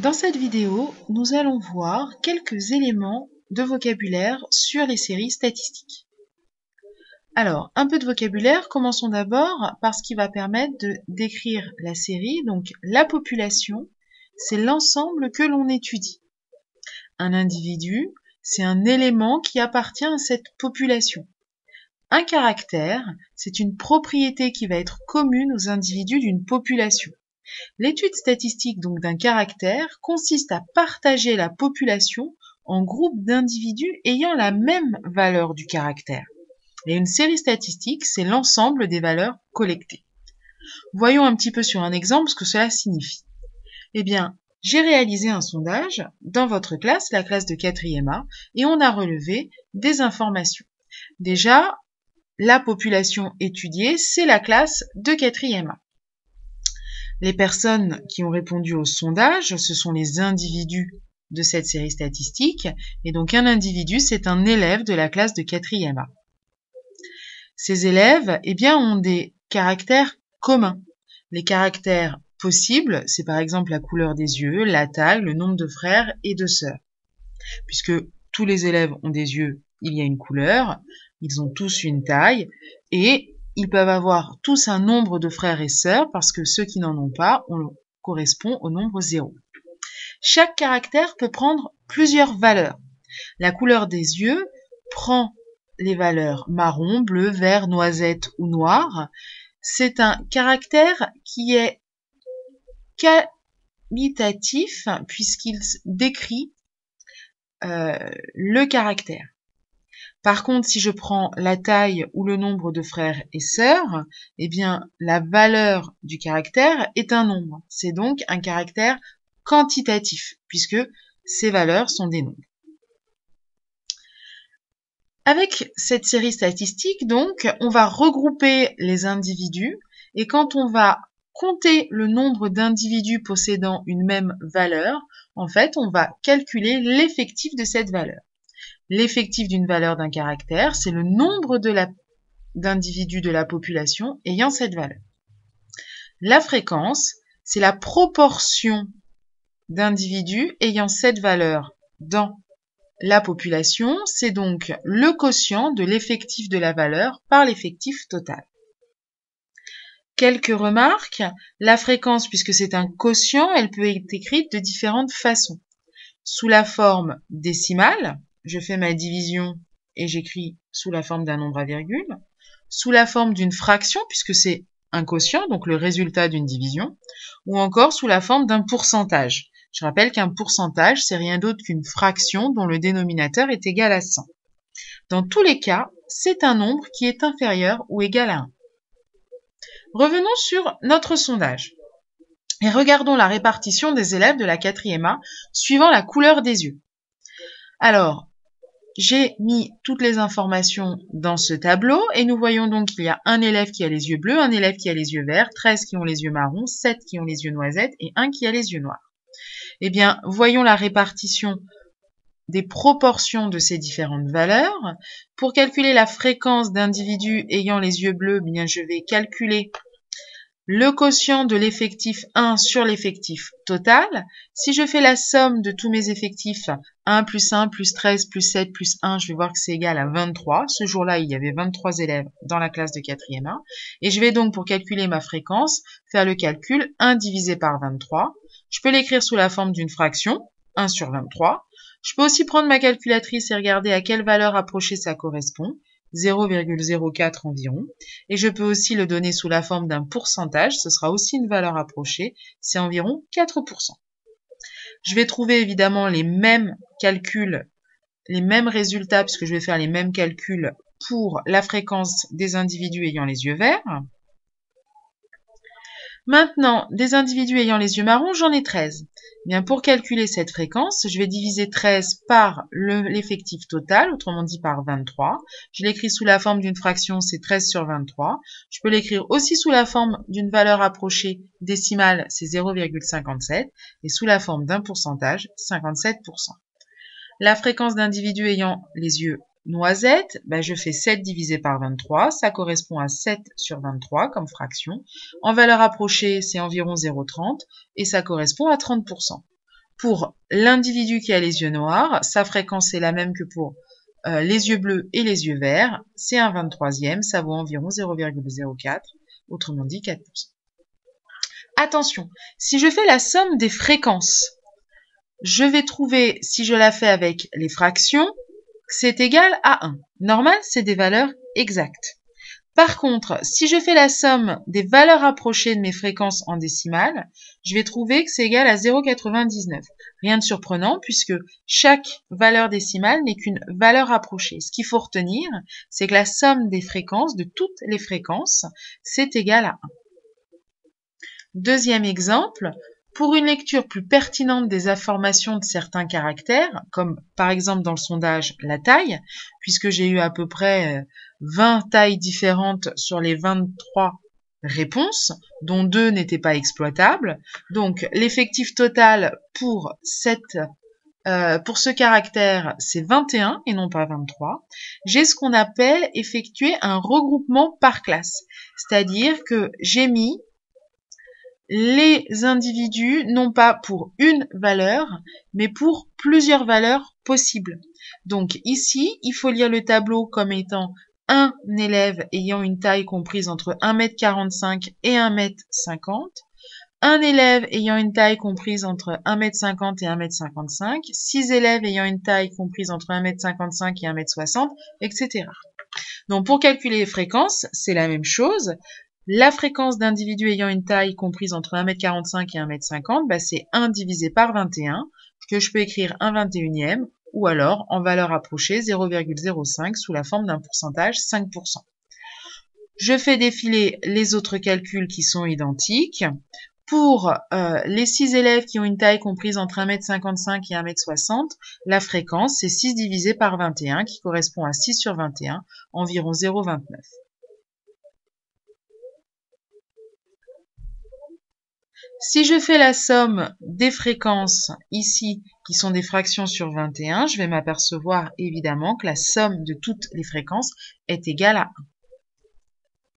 Dans cette vidéo, nous allons voir quelques éléments de vocabulaire sur les séries statistiques. Alors, un peu de vocabulaire, commençons d'abord par ce qui va permettre de décrire la série. Donc, la population, c'est l'ensemble que l'on étudie. Un individu, c'est un élément qui appartient à cette population. Un caractère, c'est une propriété qui va être commune aux individus d'une population. L'étude statistique donc d'un caractère consiste à partager la population en groupes d'individus ayant la même valeur du caractère. Et une série statistique, c'est l'ensemble des valeurs collectées. Voyons un petit peu sur un exemple ce que cela signifie. Eh bien, j'ai réalisé un sondage dans votre classe, la classe de 4e A, et on a relevé des informations. Déjà, la population étudiée, c'est la classe de 4e A. Les personnes qui ont répondu au sondage, ce sont les individus de cette série statistique. Et donc un individu, c'est un élève de la classe de 4e A. Ces élèves, eh bien, ont des caractères communs. Les caractères possibles, c'est par exemple la couleur des yeux, la taille, le nombre de frères et de sœurs. Puisque tous les élèves ont des yeux, il y a une couleur, ils ont tous une taille, et ils peuvent avoir tous un nombre de frères et sœurs, parce que ceux qui n'en ont pas, on correspond au nombre 0. Chaque caractère peut prendre plusieurs valeurs. La couleur des yeux prend les valeurs marron, bleu, vert, noisette ou noir. C'est un caractère qui est qualitatif puisqu'il décrit le caractère. Par contre, si je prends la taille ou le nombre de frères et sœurs, eh bien, la valeur du caractère est un nombre. C'est donc un caractère quantitatif, puisque ces valeurs sont des nombres. Avec cette série statistique, donc, on va regrouper les individus, et quand on va compter le nombre d'individus possédant une même valeur, en fait, on va calculer l'effectif de cette valeur. L'effectif d'une valeur d'un caractère, c'est le nombre d'individus de la population ayant cette valeur. La fréquence, c'est la proportion d'individus ayant cette valeur dans la population, c'est donc le quotient de l'effectif de la valeur par l'effectif total. Quelques remarques. La fréquence, puisque c'est un quotient, elle peut être écrite de différentes façons. Sous la forme décimale, je fais ma division et j'écris sous la forme d'un nombre à virgule. Sous la forme d'une fraction, puisque c'est un quotient, donc le résultat d'une division. Ou encore sous la forme d'un pourcentage. Je rappelle qu'un pourcentage, c'est rien d'autre qu'une fraction dont le dénominateur est égal à 100. Dans tous les cas, c'est un nombre qui est inférieur ou égal à 1. Revenons sur notre sondage et regardons la répartition des élèves de la 4e A suivant la couleur des yeux. Alors, j'ai mis toutes les informations dans ce tableau et nous voyons donc qu'il y a un élève qui a les yeux bleus, un élève qui a les yeux verts, 13 qui ont les yeux marrons, 7 qui ont les yeux noisettes et 1 qui a les yeux noirs. Eh bien, voyons la répartition des proportions de ces différentes valeurs. Pour calculer la fréquence d'individus ayant les yeux bleus, eh bien, je vais calculer le quotient de l'effectif 1 sur l'effectif total. Si je fais la somme de tous mes effectifs, 1 plus 1 plus 13 plus 7 plus 1, je vais voir que c'est égal à 23. Ce jour-là, il y avait 23 élèves dans la classe de 4e A. Et je vais donc, pour calculer ma fréquence, faire le calcul 1 divisé par 23. Je peux l'écrire sous la forme d'une fraction, 1 sur 23. Je peux aussi prendre ma calculatrice et regarder à quelle valeur approchée ça correspond. 0,04 environ. Et je peux aussi le donner sous la forme d'un pourcentage, ce sera aussi une valeur approchée, c'est environ 4%. Je vais trouver évidemment les mêmes calculs, les mêmes résultats, puisque je vais faire les mêmes calculs pour la fréquence des individus ayant les yeux verts. Maintenant, des individus ayant les yeux marrons, j'en ai 13. Bien, pour calculer cette fréquence, je vais diviser 13 par l'effectif total, autrement dit par 23. Je l'écris sous la forme d'une fraction, c'est 13 sur 23. Je peux l'écrire aussi sous la forme d'une valeur approchée décimale, c'est 0,57. Et sous la forme d'un pourcentage, 57%. La fréquence d'individus ayant les yeux noisettes, je fais 7 divisé par 23, ça correspond à 7 sur 23 comme fraction. En valeur approchée, c'est environ 0,30 et ça correspond à 30%. Pour l'individu qui a les yeux noirs, sa fréquence est la même que pour les yeux bleus et les yeux verts. C'est un 23e, ça vaut environ 0,04, autrement dit 4%. Attention, si je fais la somme des fréquences, je vais trouver, si je la fais avec les fractions, c'est égal à 1. Normal, c'est des valeurs exactes. Par contre, si je fais la somme des valeurs approchées de mes fréquences en décimales, je vais trouver que c'est égal à 0,99. Rien de surprenant puisque chaque valeur décimale n'est qu'une valeur approchée. Ce qu'il faut retenir, c'est que la somme des fréquences, de toutes les fréquences, c'est égal à 1. Deuxième exemple, pour une lecture plus pertinente des informations de certains caractères, comme par exemple dans le sondage la taille, puisque j'ai eu à peu près 20 tailles différentes sur les 23 réponses, dont 2 n'étaient pas exploitables. Donc l'effectif total pour ce caractère, c'est 21 et non pas 23. J'ai ce qu'on appelle effectuer un regroupement par classe, c'est-à-dire que j'ai mis les individus non pas pour une valeur, mais pour plusieurs valeurs possibles. Donc ici, il faut lire le tableau comme étant un élève ayant une taille comprise entre 1,45 m et 1,50 m, un élève ayant une taille comprise entre 1,50 m et 1,55 m, 6 élèves ayant une taille comprise entre 1,55 m et 1,60 m, etc. Donc pour calculer les fréquences, c'est la même chose. La fréquence d'individus ayant une taille comprise entre 1,45 m et 1,50 m, c'est 1 divisé par 21, que je peux écrire 1/21e, ou alors, en valeur approchée, 0,05 sous la forme d'un pourcentage 5%. Je fais défiler les autres calculs qui sont identiques. Pour les 6 élèves qui ont une taille comprise entre 1,55 m et 1,60 m, la fréquence, c'est 6 divisé par 21, qui correspond à 6 sur 21, environ 0,29. Si je fais la somme des fréquences ici, qui sont des fractions sur 21, je vais m'apercevoir évidemment que la somme de toutes les fréquences est égale à 1.